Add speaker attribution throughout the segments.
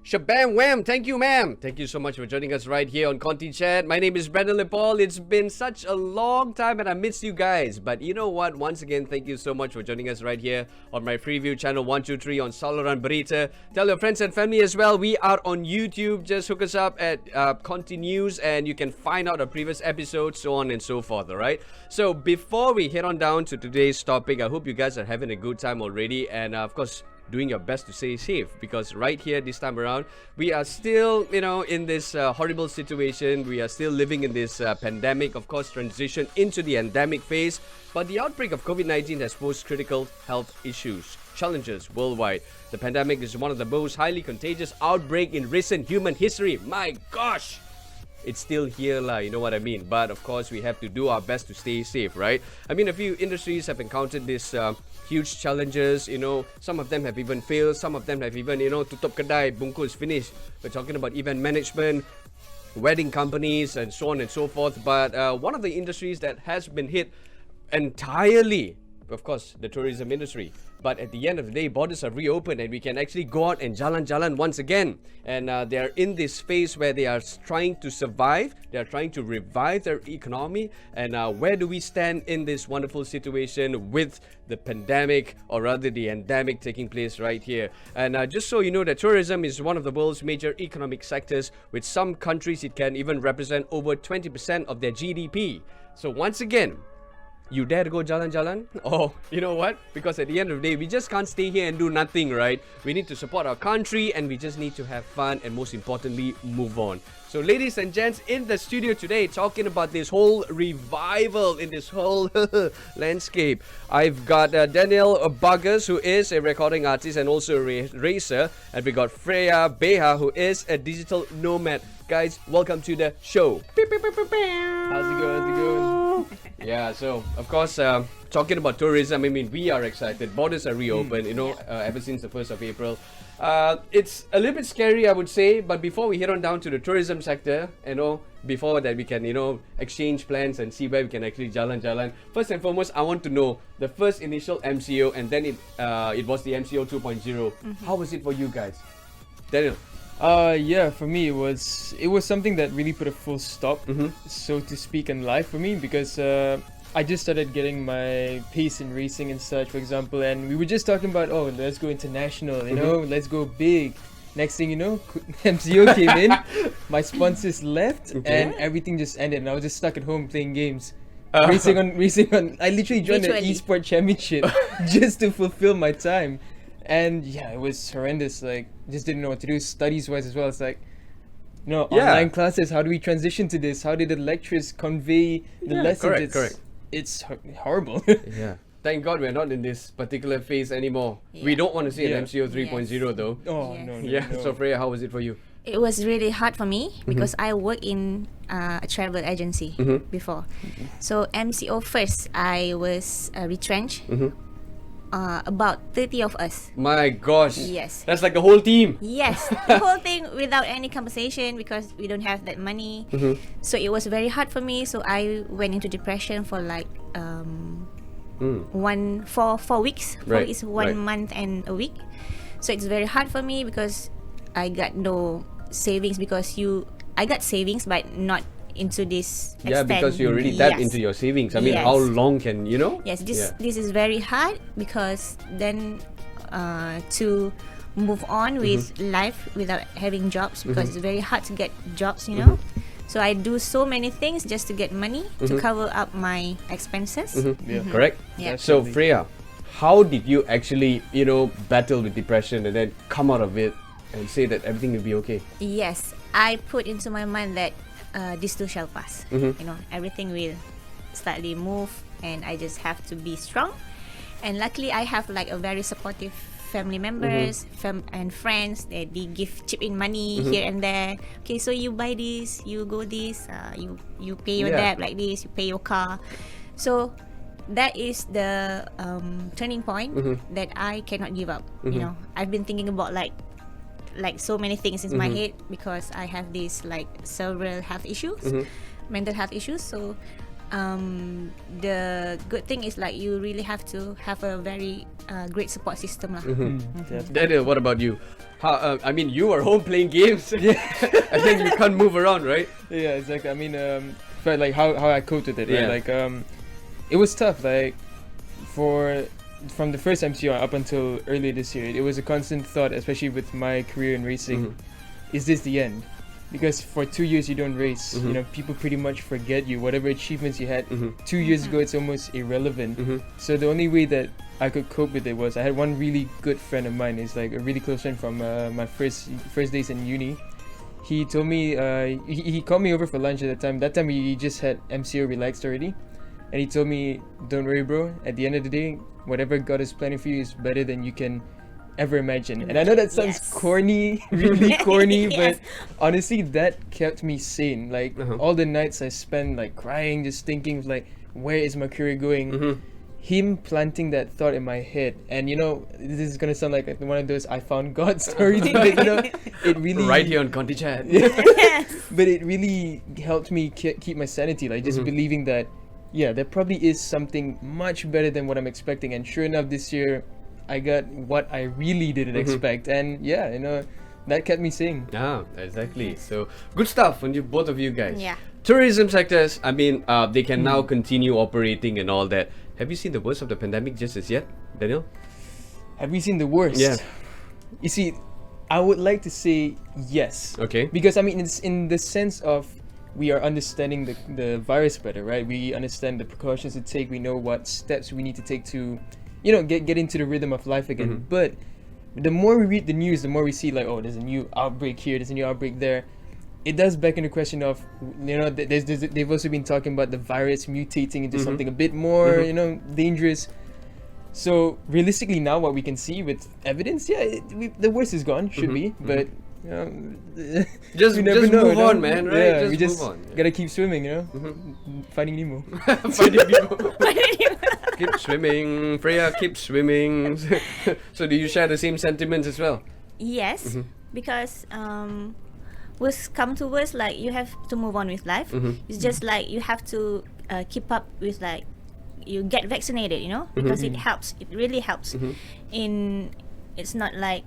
Speaker 1: Shabam wham! Thank you, ma'am. Thank you so much for joining us right here on Conty Chat. My name is Brandon Lepol. It's been such a long time and I missed you guys. But you know what? Once again, thank you so much for joining us right here on my preview channel 123 on Saluran Berita. Tell your friends and family as well. We are on YouTube. Just hook us up at Conty News and you can find out our previous episodes, so on and so forth. Alright? So before we head on down to today's topic, I hope you guys are having a good time already. And of course, doing your best to stay safe, because right here this time around we are still in this horrible situation. We are still living in this pandemic, of course transition into the endemic phase, but the outbreak of COVID-19 has posed critical health issues, challenges worldwide. The pandemic is one of the most highly contagious outbreak in recent human history. My gosh, it's still here lah, you know what I mean. But of course we have to do our best to stay safe, right? I mean, a few industries have encountered this huge challenges, some of them have even failed, some of them have even, tutup kedai, bungkus, finished. We're talking about event management, wedding companies and so on and so forth. But one of the industries that has been hit entirely, of course, the tourism industry. But at the end of the day, borders are reopened and we can actually go out and jalan-jalan once again. And they're in this phase where they are trying to survive. They are trying to revive their economy. And where do we stand in this wonderful situation with the pandemic, or rather the endemic, taking place right here? And just so you know, that tourism is one of the world's major economic sectors. With some countries, it can even represent over 20% of their GDP. So once again, you dare to go jalan-jalan? Oh, you know what? Because at the end of the day, we just can't stay here and do nothing, right? We need to support our country and we just need to have fun and most importantly, move on. So ladies and gents, in the studio today, talking about this whole revival in this whole landscape, I've got Daniel Buggers, who is a recording artist and also a racer. And we got Freya Beha, who is a digital nomad. Guys, welcome to the show.
Speaker 2: How's it going?
Speaker 1: Yeah, so of course, talking about tourism, I mean, we are excited. Borders are reopened, ever since the 1st of April. It's a little bit scary, I would say, but before we head on down to the tourism sector, before that we can, exchange plans and see where we can actually jalan-jalan. First and foremost, I want to know the first initial MCO, and then it was the MCO 2.0. How was it for you guys? Daniel?
Speaker 2: Yeah, for me it was something that really put a full stop, so to speak, in life for me, because I just started getting my pace in racing and such, for example, and we were just talking about, let's go international, let's go big. Next thing you know, MCO came in, my sponsors left, and everything just ended, and I was just stuck at home playing games. Racing on. I literally joined an esport championship just to fulfill my time. And yeah, it was horrendous. Like, just didn't know what to do studies-wise as well. It's like, online classes. How do we transition to this? How did the lecturers convey the lessons?
Speaker 1: Correct.
Speaker 2: It's horrible.
Speaker 1: Yeah. Thank God we're not in this particular phase anymore. Yeah. We don't want to see an MCO 3.0 though.
Speaker 2: Oh,
Speaker 1: yes. No. So Freya, how was it for you?
Speaker 3: It was really hard for me because I work in a travel agency before. So MCO first, I was retrenched. About 30 of us.
Speaker 1: My gosh.
Speaker 3: Yes.
Speaker 1: That's like the whole team.
Speaker 3: Yes. The whole thing without any compensation because we don't have that money. So it was very hard for me. So I went into depression for like 4 weeks. 4 weeks, 1 month and a week. So it's very hard for me because I got no savings, because I got savings but not into this extent.
Speaker 1: Yeah, because you already tapped into your savings. I mean, how long can
Speaker 3: Yes, this is very hard, because then to move on with life without having jobs, because it's very hard to get jobs, So I do so many things just to get money to cover up my expenses.
Speaker 1: Correct?
Speaker 3: Yeah.
Speaker 1: So Freya, how did you actually, battle with depression and then come out of it and say that everything will be okay?
Speaker 3: Yes, I put into my mind that this too shall pass. Everything will slightly move, and I just have to be strong. And luckily, I have like a very supportive family members and friends. They give chip in money here and there. Okay, so you buy this, you go this, you pay your debt like this, you pay your car. So that is the turning point that I cannot give up. I've been thinking about like so many things in my head, because I have these like several health issues, mental health issues. So the good thing is like you really have to have a very great support system lah.
Speaker 1: Daniel, what about you? How? I mean, you are home playing games, and then you can't move around, right?
Speaker 2: Yeah, exactly. I mean, but like how I coped with it, right?
Speaker 1: Yeah.
Speaker 2: Like it was tough. Like from the first MCO up until earlier this year, it was a constant thought, especially with my career in racing. Is this the end? Because for 2 years you don't race, you know, people pretty much forget you. Whatever achievements you had 2 years ago, it's almost irrelevant. So the only way that I could cope with it was I had one really good friend of mine. He's like a really close friend from my first days in uni. He told me he called me over for lunch at the time. That time he just had MCO relaxed already, and he told me, "Don't worry, bro. At the end of the day, whatever God is planning for you is better than you can ever imagine." And I know that sounds corny, really corny, but honestly, that kept me sane. Like all the nights I spent like crying, just thinking like, where is my career going? Him planting that thought in my head, and you know, this is gonna sound like one of those I found God stories, but you know, it really
Speaker 1: Right here on Conty Chat.
Speaker 2: but it really helped me keep my sanity, like just believing that, yeah, there probably is something much better than what I'm expecting. And sure enough, this year I got what I really didn't expect, and yeah, you know, that kept me sane.
Speaker 1: Ah, exactly. So good stuff on you, both of you guys.
Speaker 3: Yeah.
Speaker 1: Tourism sectors, I mean, they can now continue operating and all that. Have you seen the worst of the pandemic just as yet, Daniel?
Speaker 2: Have we seen the worst?
Speaker 1: Yeah.
Speaker 2: You see, I would like to say yes.
Speaker 1: Okay.
Speaker 2: Because I mean, it's in the sense of we are understanding the virus better, right? We understand the precautions to take. We know what steps we need to take to, you know, get into the rhythm of life again. But the more we read the news, the more we see like, oh, there's a new outbreak here, there's a new outbreak there. It does back into the question of, you know, they've also been talking about the virus mutating into something a bit more, you know, dangerous. So realistically now, what we can see with evidence, yeah, the worst is gone, should be, but you know,
Speaker 1: Just
Speaker 2: we never
Speaker 1: move
Speaker 2: know, you know?
Speaker 1: on, man, right?
Speaker 2: Yeah,
Speaker 1: Just
Speaker 2: we just
Speaker 1: move on.
Speaker 2: gotta keep swimming, you know, finding Nemo.
Speaker 1: Finding people. Keep swimming, Freya, keep swimming. So do you share the same sentiments as well?
Speaker 3: Yes, because worst come to worst, like you have to move on with life. It's just like you have to keep up with, like, you get vaccinated, you know, because it helps. It really helps. It's not like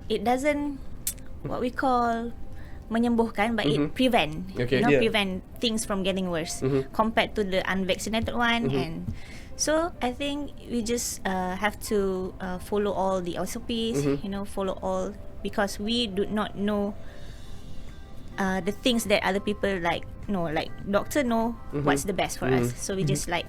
Speaker 3: it doesn't what we call menyembuhkan, but it prevent,
Speaker 1: Okay.
Speaker 3: you know,
Speaker 2: Yeah.
Speaker 3: prevent things from getting worse compared to the unvaccinated one. And so I think we just have to follow all the SOPs, you know, follow all, because we do not know the things that other people like know, like doctor know what's the best for us. So we just like,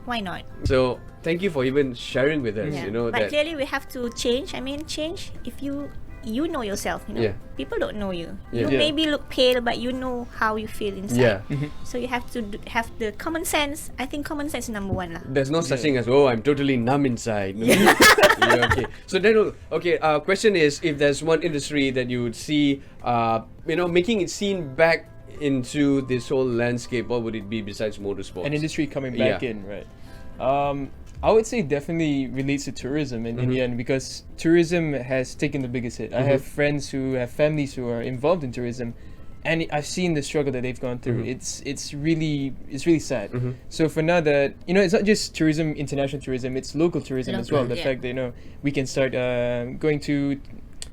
Speaker 3: why not?
Speaker 1: So thank you for even sharing with us.
Speaker 3: Yeah.
Speaker 1: You know
Speaker 3: But
Speaker 1: that.
Speaker 3: clearly we have to change. I mean, change if you know yourself, you know.
Speaker 1: Yeah.
Speaker 3: People don't know you.
Speaker 1: Yeah.
Speaker 3: You
Speaker 2: Yeah.
Speaker 3: maybe look pale, but you know how you feel inside.
Speaker 1: Yeah.
Speaker 3: So you have to have the common sense. I think common sense is number one lah.
Speaker 1: There's no such thing as, oh, I'm totally numb inside. No. Yeah, okay. So then, okay. Question is, if there's one industry that you would see, you know, making it seen back into this whole landscape, what would it be besides motorsports?
Speaker 2: An industry coming back
Speaker 1: Yeah.
Speaker 2: in, right? I would say definitely relates to tourism in the end, because tourism has taken the biggest hit. I have friends who have families who are involved in tourism, and I've seen the struggle that they've gone through. It's really sad. So for now that, you know, it's not just tourism, international tourism, it's local tourism as well.
Speaker 3: Local,
Speaker 2: The
Speaker 3: yeah.
Speaker 2: fact that, you know, we can start going to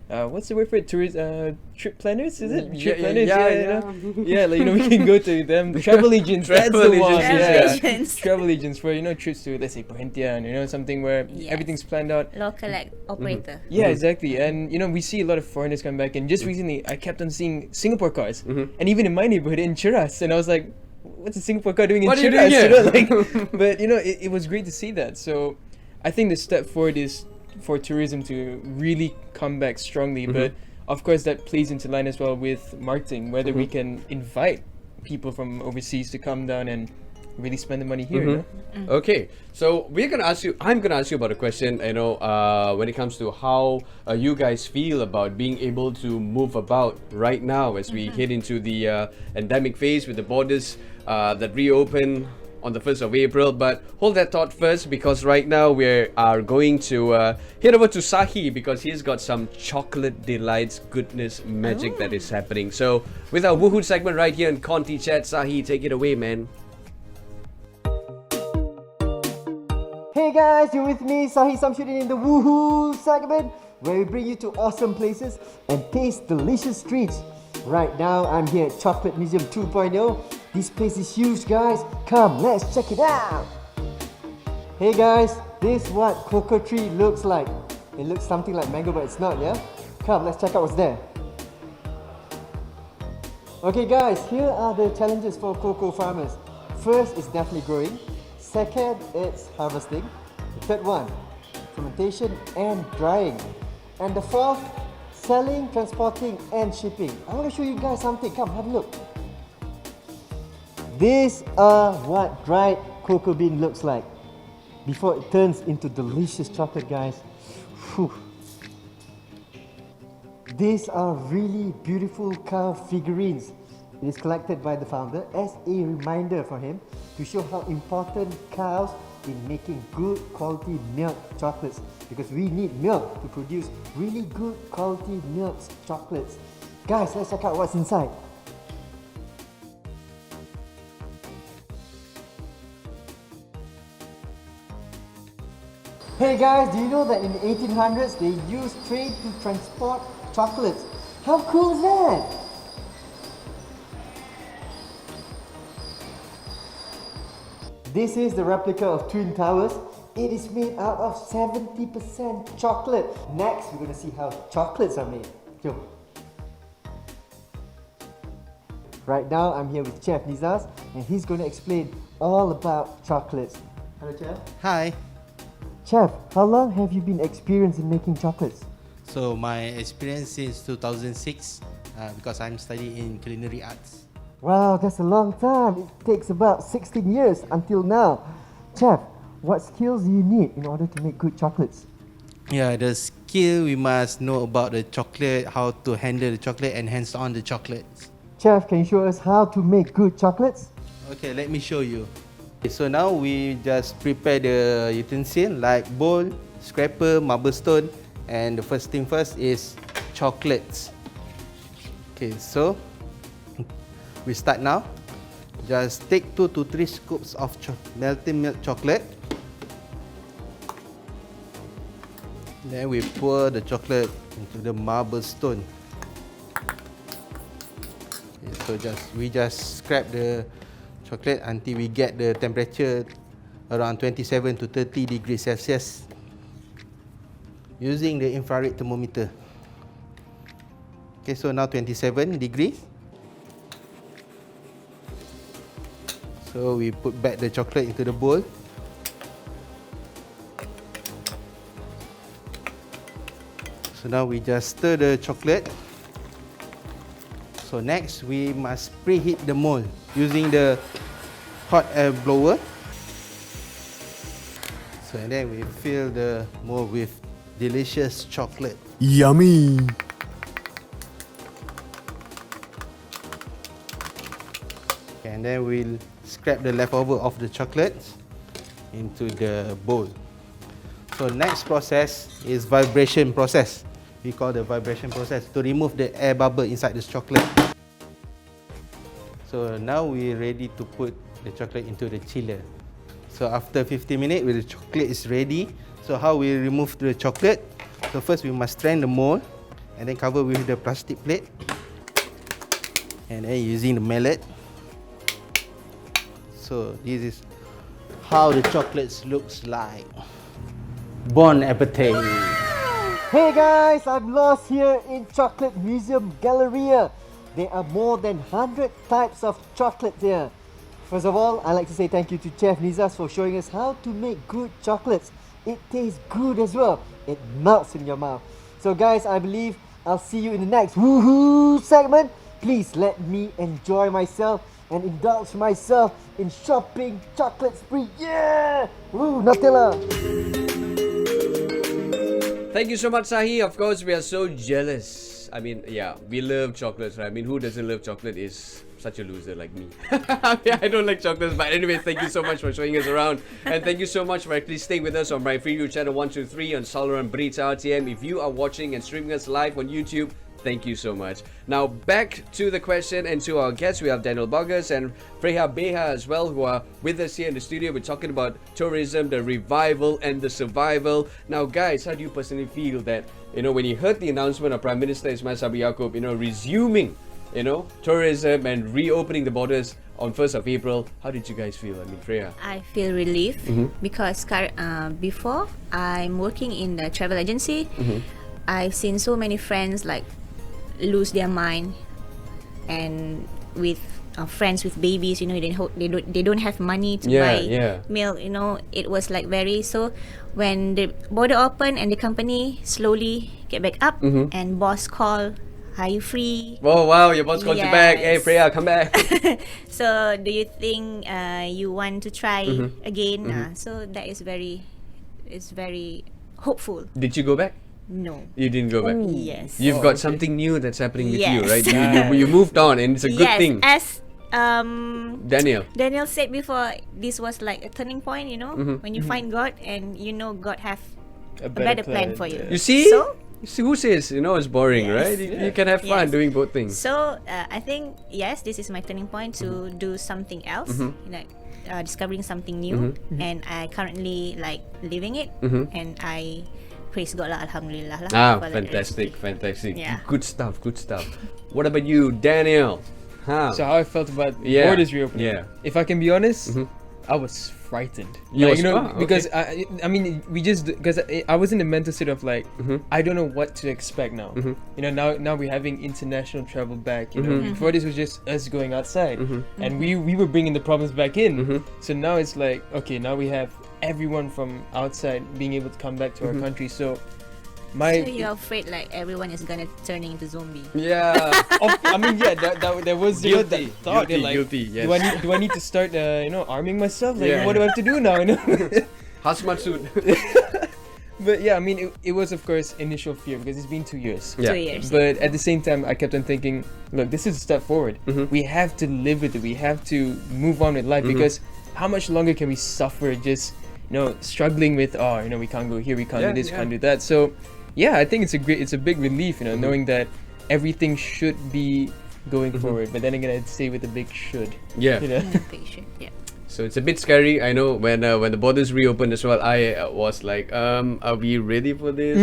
Speaker 2: what's the word for it? Trip planners, is it? Trip planners, you know? Yeah, like, you know, we can go to them. Travel agents, that's
Speaker 1: Travel
Speaker 2: the one.
Speaker 1: agents,
Speaker 3: Travel
Speaker 2: Yeah.
Speaker 3: agents.
Speaker 2: Travel agents for, you know, trips to, let's say, Perhentian, you know, something where
Speaker 3: Yes.
Speaker 2: everything's planned out.
Speaker 3: Local like operator.
Speaker 2: Yeah, exactly. And, you know, we see a lot of foreigners come back. And just recently, I kept on seeing Singapore cars. And even in my neighborhood, in Chiras. And I was like, what's a Singapore car doing in
Speaker 1: What are you
Speaker 2: Chiras?
Speaker 1: doing
Speaker 2: You know,
Speaker 1: here?
Speaker 2: like, but, you know, it was great to see that. So I think the step forward is for tourism to really come back strongly. But of course, that plays into line as well with marketing, whether we can invite people from overseas to come down and really spend the money here. You know?
Speaker 1: Okay, so I'm gonna ask you about a question, you know, when it comes to how you guys feel about being able to move about right now as we head into the endemic phase with the borders that reopen on the 1st of April. But hold that thought first, because right now we are going to head over to Sahi, because he's got some chocolate delights goodness magic that is happening. So with our woohoo segment right here in Conty Chat, Sahi, take it away, man.
Speaker 4: Hey guys, you're with me, Sahi Samshuddin in the Woohoo segment, where we bring you to awesome places and taste delicious treats. Right now, I'm here at Chocolate Museum 2.0. This place is huge, guys. Come, let's check it out. Hey guys, this is what cocoa tree looks like. It looks something like mango, but it's not, yeah? Come, let's check out what's there. Okay guys, here are the challenges for cocoa farmers. First is definitely growing. Second, it's harvesting. The third one, fermentation and drying. And the fourth, selling, transporting and shipping. I want to show you guys something. Come, have a look. These are what dried cocoa bean looks like before it turns into delicious chocolate, guys. Whew. These are really beautiful cow figurines. It is collected by the founder as a reminder for him to show how important cows in making good quality milk chocolates, because we need milk to produce really good quality milk chocolates. Guys, let's check out what's inside. Hey guys, do you know that in the 1800s they used train to transport chocolates? How cool is that? This is the replica of Twin Towers. It is made out of 70% chocolate. Next, we're going to see how chocolates are made. Go. Right now, I'm here with Chef Nizaz, and he's going to explain all about chocolates. Hello, Chef.
Speaker 5: Hi.
Speaker 4: Chef, how long have you been experienced in making chocolates?
Speaker 5: So my experience since 2006 because I'm studying in culinary arts.
Speaker 4: Wow, that's a long time. It takes about 16 years until now. Chef, what skills do you need in order to make good chocolates?
Speaker 5: Yeah, the skill we must know about the chocolate, how to handle the chocolate and hands-on the chocolates.
Speaker 4: Chef, can you show us how to make good chocolates?
Speaker 5: Okay, let me show you. Okay, so now we just prepare the utensil like bowl, scraper, marble stone, and the first thing first is chocolates. Okay, so we start now. Just take 2 to 3 scoops of melted milk chocolate. Then we pour the chocolate into the marble stone. Okay, so we just scrap the chocolate until we get the temperature around 27 to 30 degrees Celsius using the infrared thermometer. Okay, so now 27 degrees. So we put back the chocolate into the bowl. So now we just stir the chocolate. So next we must preheat the mold using the hot air blower. So and then we fill the mold with delicious chocolate.
Speaker 6: Yummy!
Speaker 5: And then we'll scrap the leftover of the chocolate into the bowl. So next process is vibration process. We call the vibration process to remove the air bubble inside this chocolate. So now we're ready to put the chocolate into the chiller. So after 15 minutes, when the chocolate is ready, so how we remove the chocolate? So first we must strain the mold and then cover with the plastic plate. And then using the mallet. So this is how the chocolates looks like. Bon appetit!
Speaker 4: Hey guys, I'm lost here in Chocolate Museum Galleria. There are more than 100 types of chocolate here. First of all, I'd like to say thank you to Chef Nizaz for showing us how to make good chocolates. It tastes good as well. It melts in your mouth. So guys, I believe I'll see you in the next Woohoo segment. Please let me enjoy myself and indulge myself in shopping chocolate spree. Yeah! Woo, Nutella!
Speaker 1: Thank you so much, Sahi. Of course, we are so jealous. I mean, yeah, we love chocolates, right? I mean, who doesn't love chocolate is such a loser like me. I don't like chocolates, but anyway, thank you so much for showing us around. And thank you so much for actually staying with us on my free channel 123 on Saluran Berita RTM. If you are watching and streaming us live on YouTube, Thank you so much. Now back to the question and to our guests. We have Daniel Bogus and Freya Beha as well, who are with us here in the studio. We're talking about tourism, the revival and the survival. Now guys, how do you personally feel that, when you heard the announcement of Prime Minister Ismail Sabri Yaakob, resuming, tourism and reopening the borders on 1st of April, how did you guys feel? I mean, Freya.
Speaker 3: I feel relief because before I'm working in the travel agency. I've seen so many friends like lose their mind, and with friends with babies, they don't have money to buy meal. It was like very so. When the border opened and the company slowly get back up, and boss call, are you free?
Speaker 1: Oh wow, your boss called you back. Hey Freya, come back.
Speaker 3: So do you think you want to try again? So that is very hopeful.
Speaker 1: Did you go back?
Speaker 3: No.
Speaker 1: You didn't go back?
Speaker 3: Yes.
Speaker 1: You've got something new that's happening with you,
Speaker 3: Yes.
Speaker 1: right? You moved on, and it's a good thing.
Speaker 3: As
Speaker 1: Daniel
Speaker 3: said before, this was like a turning point, when you find God and God have a better plan for you.
Speaker 1: You see?
Speaker 3: So,
Speaker 1: Who says it's boring,
Speaker 3: Yes.
Speaker 1: right? You can have fun
Speaker 3: Yes.
Speaker 1: doing both things.
Speaker 3: So I think yes, this is my turning point to do something else, discovering something new, and I currently like living it, and I praise God lah, alhamdulillah lah. for the
Speaker 1: Fantastic.
Speaker 3: Yeah.
Speaker 1: Good stuff. What about you, Daniel?
Speaker 2: So how I felt about
Speaker 1: Yeah.
Speaker 2: borders reopening.
Speaker 1: Yeah.
Speaker 2: If I can be honest, I was frightened.
Speaker 1: You
Speaker 2: Like,
Speaker 1: was- okay.
Speaker 2: because I mean, because I was in the mental state of like, I don't know what to expect now. Now we're having international travel back. Before this was just us going outside, and we were bringing the problems back in. So now it's like, okay, now we have everyone from outside being able to come back to our country. So
Speaker 3: So you're afraid like everyone is gonna turn into zombie.
Speaker 1: Yeah.
Speaker 2: I mean, yeah, that was
Speaker 1: Guilty.
Speaker 2: that thought.
Speaker 1: Guilty,
Speaker 2: Like,
Speaker 1: guilty, yes.
Speaker 2: do I need to start arming myself? Like,
Speaker 1: Yeah.
Speaker 2: what do I have to do now?
Speaker 1: Hazmat suit.
Speaker 2: But yeah, I mean, it was of course initial fear because it's been 2 years.
Speaker 1: Yeah.
Speaker 3: 2 years.
Speaker 2: But at the same time, I kept on thinking, look, this is a step forward. We have to live with it. We have to move on with life because how much longer can we suffer just struggling with we can't go here, we can't do this, can't do that. So yeah, I think it's a big relief, knowing that everything should be going forward. But then again, I'd say with a big should.
Speaker 1: Yeah.
Speaker 3: Patient. Yeah.
Speaker 1: So it's a bit scary. I know when the borders reopened as well, I was like, are we ready for this?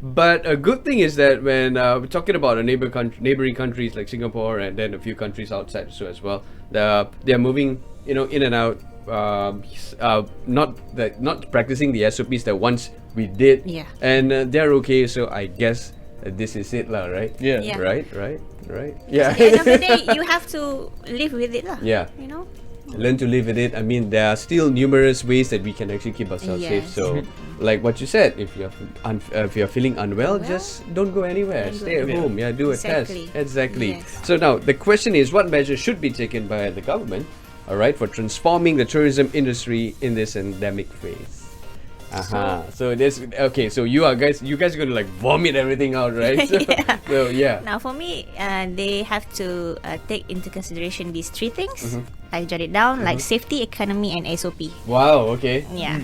Speaker 1: But a good thing is that when we're talking about a neighboring countries like Singapore and then a few countries outside so as well, they're moving, in and out. Not practicing the SOPs that once we did.
Speaker 3: Yeah.
Speaker 1: And they're okay. So I guess this is it, lah. Right?
Speaker 2: Yeah.
Speaker 3: Yeah.
Speaker 1: Right. Yeah.
Speaker 3: At the end of the day, you have to live with it lah.
Speaker 1: Yeah.
Speaker 3: You know.
Speaker 1: Learn to live with it. I mean, there are still numerous ways that we can actually keep ourselves safe.
Speaker 3: Yes.
Speaker 1: So, like what you said, if you're feeling unwell, just don't go anywhere.
Speaker 3: Don't go
Speaker 1: Stay at
Speaker 2: anywhere.
Speaker 1: home. Yeah, do a
Speaker 3: Exactly.
Speaker 1: test. Exactly.
Speaker 3: Yes.
Speaker 1: So now the question is, what measures should be taken by the government, all right, for transforming the tourism industry in this endemic phase? So this okay. So you guys are gonna like vomit everything out, right? So,
Speaker 3: Yeah.
Speaker 1: so yeah.
Speaker 3: Now for me, they have to take into consideration these three things. I jot it down like safety, economy, and SOP.
Speaker 1: Wow. Okay.
Speaker 3: Yeah.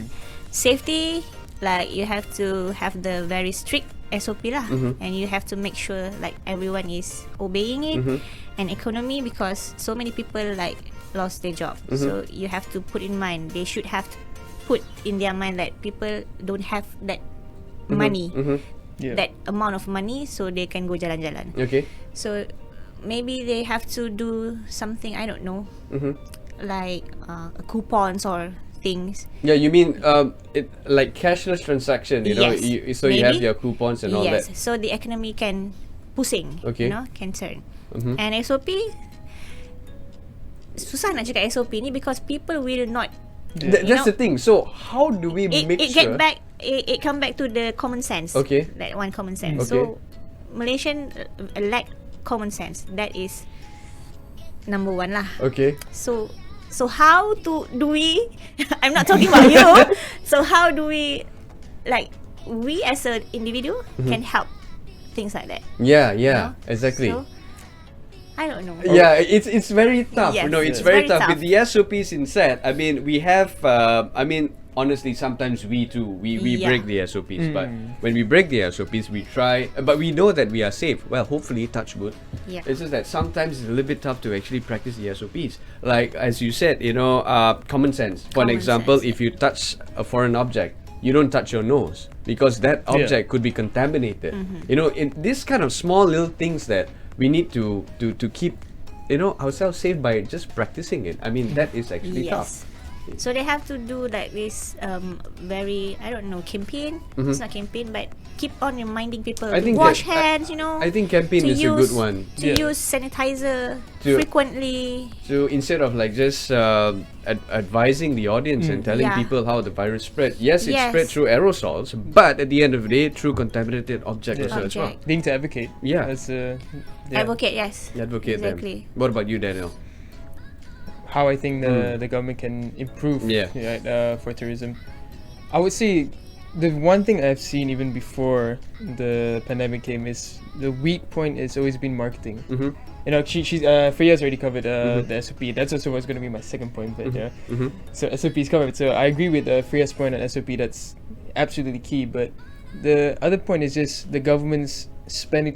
Speaker 3: Safety, like you have to have the very strict SOP lah, and you have to make sure like everyone is obeying it. And economy, because so many people like lost their job, so you have to put in mind they should have to put in their mind that people don't have that money,
Speaker 2: Yeah.
Speaker 3: that amount of money, so they can go jalan-jalan.
Speaker 1: Okay.
Speaker 3: So maybe they have to do something, I don't know, like coupons or things.
Speaker 1: Yeah, you mean it like cashless transaction, you know?
Speaker 3: Yes.
Speaker 1: You have
Speaker 3: Maybe.
Speaker 1: your coupons and all
Speaker 3: Yes,
Speaker 1: that.
Speaker 3: so the economy can pusing,
Speaker 1: Okay.
Speaker 3: can turn. And SOP, susah nak cakap SOP ni because people will not.
Speaker 1: That's
Speaker 3: know,
Speaker 1: the thing. So how do we make
Speaker 3: It
Speaker 1: sure?
Speaker 3: get back. It come back to the common sense.
Speaker 1: Okay.
Speaker 3: That one common sense.
Speaker 1: Okay.
Speaker 3: So Malaysian lack common sense. That is number one lah.
Speaker 1: Okay.
Speaker 3: So how do we? I'm not talking about you. So how do we, like, we as an individual can help things like that?
Speaker 1: Yeah.
Speaker 3: know?
Speaker 1: Exactly.
Speaker 3: So, I don't know.
Speaker 1: Yeah, it's very tough.
Speaker 3: Yes,
Speaker 1: You know, it's
Speaker 3: it's
Speaker 1: very
Speaker 3: very
Speaker 1: tough.
Speaker 3: tough.
Speaker 1: With the SOPs in set, I mean, we have. honestly, sometimes we too, we
Speaker 3: Yeah.
Speaker 1: break the SOPs. But when we break the SOPs, we try, but we know that we are safe. Well, hopefully, touch wood.
Speaker 3: Yeah.
Speaker 1: It's just that sometimes it's a little bit tough to actually practice the SOPs. Like, as you said, common sense. For an
Speaker 3: Common
Speaker 1: example,
Speaker 3: sense,
Speaker 1: if you touch a foreign object, you don't touch your nose because that object could be contaminated. In this kind of small little things that we need to keep, ourselves safe by just practicing it. I mean, that is actually tough.
Speaker 3: So they have to do like this very, I don't know, campaign. It's not campaign, but keep on reminding people
Speaker 1: I
Speaker 3: to
Speaker 1: think
Speaker 3: wash
Speaker 1: that-
Speaker 3: hands, you know.
Speaker 1: I think campaign
Speaker 3: to
Speaker 1: is a good one.
Speaker 3: To use sanitizer
Speaker 1: To-
Speaker 3: frequently.
Speaker 1: So instead of like just advising the audience and telling
Speaker 3: Yeah.
Speaker 1: people how the virus spread, yes, it
Speaker 3: Yes.
Speaker 1: spread through aerosols, but at the end of the day, through contaminated objects also as well.
Speaker 3: Object.
Speaker 2: Being to advocate.
Speaker 1: Yeah.
Speaker 2: That's
Speaker 3: Advocate, yes.
Speaker 1: Advocate
Speaker 3: Exactly.
Speaker 1: them. What about you, Daniel?
Speaker 2: how I think the government can improve for tourism. I would say the one thing I've seen even before the pandemic came is the weak point has always been marketing.
Speaker 1: Mm-hmm.
Speaker 2: You know, Freya's already covered the SOP. That's also what's going to be my second point. But so SOP is covered. So I agree with Freya's point on SOP. That's absolutely key. But the other point is just the government's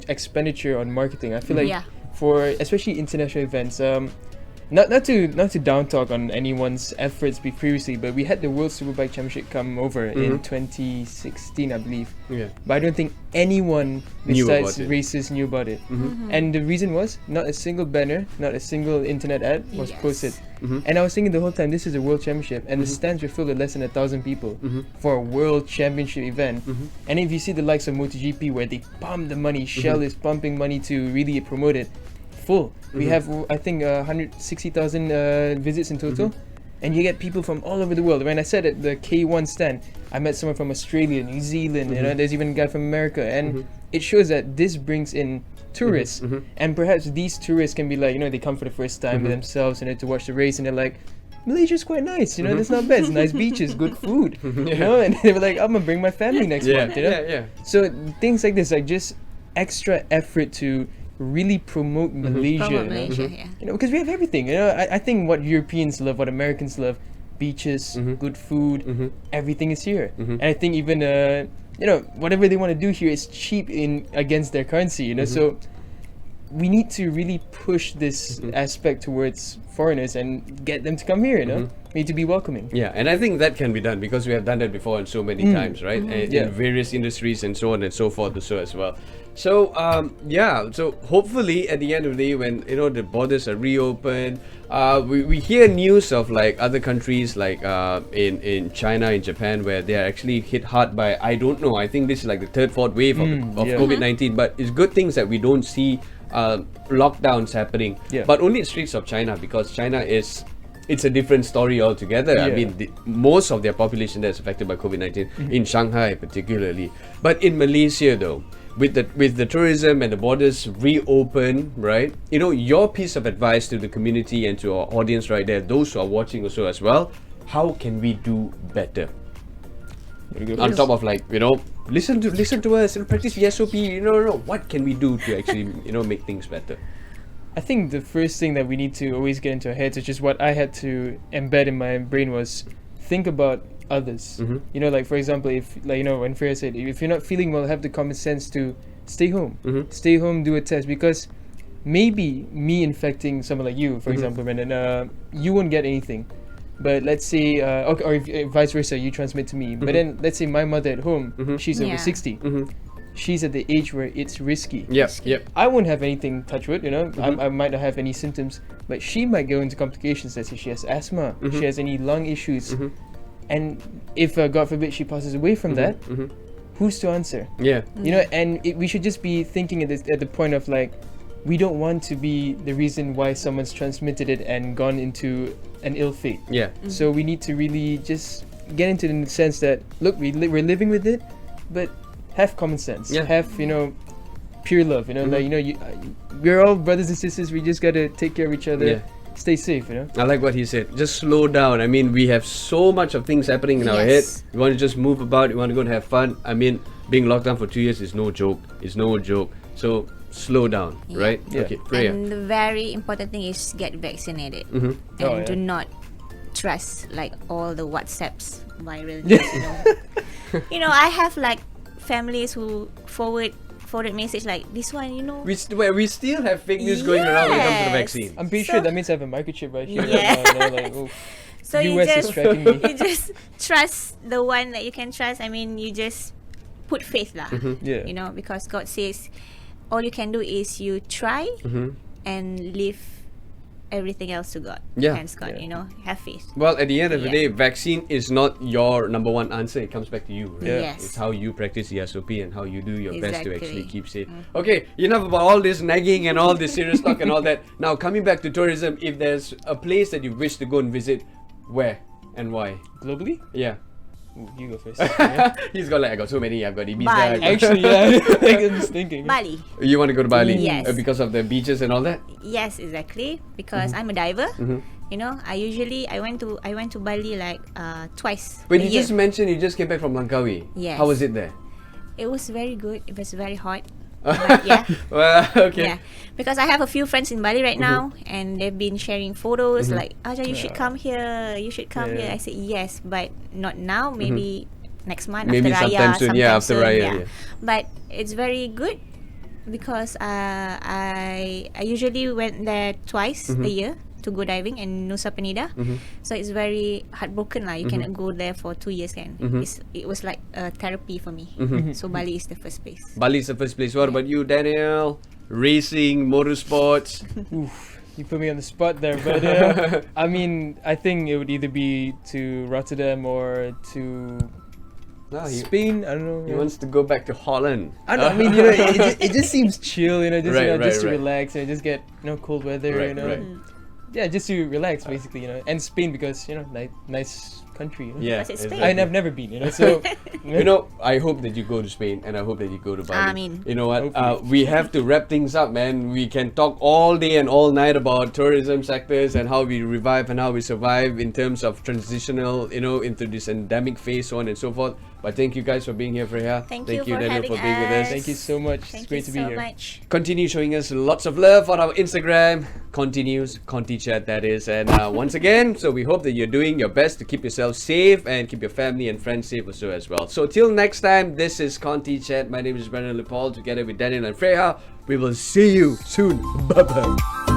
Speaker 2: expenditure on marketing. I feel like for especially international events, not to down talk on anyone's efforts previously, but we had the World Superbike Championship come over in 2016, I believe.
Speaker 1: Yeah.
Speaker 2: But I don't think anyone
Speaker 1: Knew
Speaker 2: besides
Speaker 1: about it.
Speaker 2: racers knew about it. And the reason was not a single banner, not a single internet ad was posted. And I was thinking the whole time, this is a world championship, and the stands were filled with less than 1,000 people for a world championship event. And if you see the likes of MotoGP, where they pump the money, Shell is pumping money to really promote it, full. We have, I think, 160,000 visits in total. And you get people from all over the world. When I said at the K1 stand, I met someone from Australia, New Zealand, you know, there's even a guy from America. And it shows that this brings in tourists. And perhaps these tourists can be like, you know, they come for the first time with themselves, you know, to watch the race, and they're like, Malaysia's quite nice, you know, that's not bad. It's nice beaches, good food, you know, and they were like, I'm gonna bring my family next month, you know? So things like this, like just extra effort to really promote Malaysia,
Speaker 3: Promote
Speaker 2: you know?
Speaker 3: Malaysia,
Speaker 2: You know, because we have everything, you know. I think what Europeans love, what Americans love, beaches, good food, everything is here. And I think even you know, whatever they want to do here is cheap in against their currency, you know. So we need to really push this aspect towards foreigners and get them to come here, you know. We need to be welcoming.
Speaker 1: Yeah, and I think that can be done because we have done that before and so many times, right? And in various industries and so on and so forth, so as well. So so hopefully at the end of the day, when you know the borders are reopened, we hear news of like other countries like in China, in Japan, where they are actually hit hard by, I don't know, I think this is like the third, fourth wave of COVID-19. But it's good things that we don't see lockdowns happening, but only in streets of China, because China it's a different story altogether. I mean, most of their population that's affected by COVID-19 in Shanghai particularly. But in Malaysia though, with the tourism and the borders reopen, right? You know, your piece of advice to the community and to our audience right there, those who are watching also as well, how can we do better? On top of like, you know, listen to us and practice the SOP, you know, what can we do to actually, you know, make things better?
Speaker 2: I think the first thing that we need to always get into our heads, which is what I had to embed in my brain, was think about others. You know, like for example, if like, you know, when Freya said, if you're not feeling well, have the common sense to stay home. Stay home, do a test, because maybe me infecting someone like you, for example, Brendan, you won't get anything. But let's say, okay, or if, vice versa, you transmit to me. But then let's say my mother at home, she's over 60. She's at the age where it's risky.
Speaker 1: Yep.
Speaker 2: I won't have anything, touch wood, you know. I might not have any symptoms, but she might go into complications. Let's say she has asthma, she has any lung issues, and if God forbid she passes away from that, who's to answer? You know, and we should just be thinking at the point of like, we don't want to be the reason why someone's transmitted it and gone into an ill fate. So we need to really just get into it in the sense that, look, we're living with it, but have common sense. Have, you know, pure love. You know, like, you know, we're all brothers and sisters. We just gotta take care of each other. Stay safe. You know.
Speaker 1: I like what he said. Just slow down. I mean, we have so much of things happening in our head. We want to just move about. We want to go and have fun. I mean, being locked down for 2 years is no joke. It's no joke. So slow down, right? Okay, Freya.
Speaker 3: And the very important thing is get vaccinated and do not trust like all the WhatsApps viral. Just, I have like families who forward message like this one.
Speaker 1: We still have fake news going around when it comes to the
Speaker 3: Yes.
Speaker 1: vaccine.
Speaker 2: I'm pretty sure that means I have a microchip right here.
Speaker 3: Yeah.
Speaker 2: Like, oh,
Speaker 3: So you
Speaker 2: US is
Speaker 3: just
Speaker 2: tracking me.
Speaker 3: you just trust the one that you can trust. I mean, you just put faith lah.
Speaker 2: Yeah.
Speaker 3: Because God says all you can do is you try and leave everything else to God.
Speaker 1: Yeah.
Speaker 3: Thanks God.
Speaker 2: Yeah.
Speaker 3: Have faith.
Speaker 1: Well, at the end of the day,
Speaker 3: Yeah.
Speaker 1: vaccine is not your number one answer. It comes back to you. Right?
Speaker 2: Yeah.
Speaker 3: Yes.
Speaker 1: It's how you practice the SOP and how you do your best to actually
Speaker 3: Exactly.
Speaker 1: keep safe. Okay, enough about all this nagging and all this serious talk and all that. Now, coming back to tourism, if there's a place that you wish to go and visit, where and why?
Speaker 2: Globally?
Speaker 1: Yeah.
Speaker 2: Ooh, you go first. Yeah.
Speaker 1: He's got I got so many. I've got Ibiza.
Speaker 3: Bali.
Speaker 1: I've got-
Speaker 2: Actually, yeah. I'm just thinking.
Speaker 3: Bali.
Speaker 1: You want to go to Bali?
Speaker 3: Yes.
Speaker 1: Because of the beaches and all that?
Speaker 3: Yes, exactly. Because I'm a diver. I went to Bali like twice.
Speaker 1: But
Speaker 3: a
Speaker 1: you
Speaker 3: year.
Speaker 1: just mentioned you just came back from Langkawi.
Speaker 3: Yes.
Speaker 1: How was it there?
Speaker 3: It was very good. It was very hot. But yeah.
Speaker 1: Well, okay.
Speaker 3: Yeah, because I have a few friends in Bali right now, and they've been sharing photos like, Aja, you should come here. You should come here.
Speaker 2: Yeah.
Speaker 3: I said yes, but not now. Maybe next month
Speaker 1: Maybe
Speaker 3: after
Speaker 1: sometime
Speaker 3: Raya.
Speaker 1: soon. Yeah, after
Speaker 3: soon,
Speaker 1: Raya. Yeah.
Speaker 3: But it's very good because I usually went there twice a year to go diving in Nusa Penida. So it's very heartbroken lah. You cannot go there for 2 years kan. It was like a therapy for me. So Bali is the first place.
Speaker 1: Bali is the first place. What about you, Daniel? Racing, motorsports.
Speaker 2: Oof, you put me on the spot there, but I mean, I think it would either be to Rotterdam or to
Speaker 1: No,
Speaker 2: Spain. I don't know.
Speaker 1: he wants to go back to Holland.
Speaker 2: I don't know. I mean, it just seems chill, just
Speaker 1: Right,
Speaker 2: just to
Speaker 1: right.
Speaker 2: relax and just get cold weather,
Speaker 1: Right, right.
Speaker 2: Yeah, just to relax basically, and Spain because nice country.
Speaker 1: Yeah,
Speaker 3: Because it's Spain.
Speaker 2: I've never been, so
Speaker 1: I hope that you go to Spain and I hope that you go to Bali.
Speaker 3: Amin.
Speaker 1: You know what?
Speaker 2: Hopefully.
Speaker 1: We have to wrap things up, man. We can talk all day and all night about tourism sectors and how we revive and how we survive in terms of transitional, into this endemic phase, so on and so forth. But thank you guys for being here, Freya.
Speaker 3: Thank you for
Speaker 1: Daniel,
Speaker 3: having
Speaker 1: for being with us.
Speaker 3: us.
Speaker 2: Thank you so much.
Speaker 3: Thank
Speaker 2: it's great
Speaker 3: you
Speaker 2: to be
Speaker 3: so
Speaker 2: here.
Speaker 3: much.
Speaker 1: Continue showing us lots of love on our Instagram. Continues, Conty Chat that is. And once again, so we hope that you're doing your best to keep yourself safe and keep your family and friends safe also as well. So till next time, this is Conty Chat. My name is Brendan Lepal together with Daniel and Freya. We will see you soon. Bye-bye.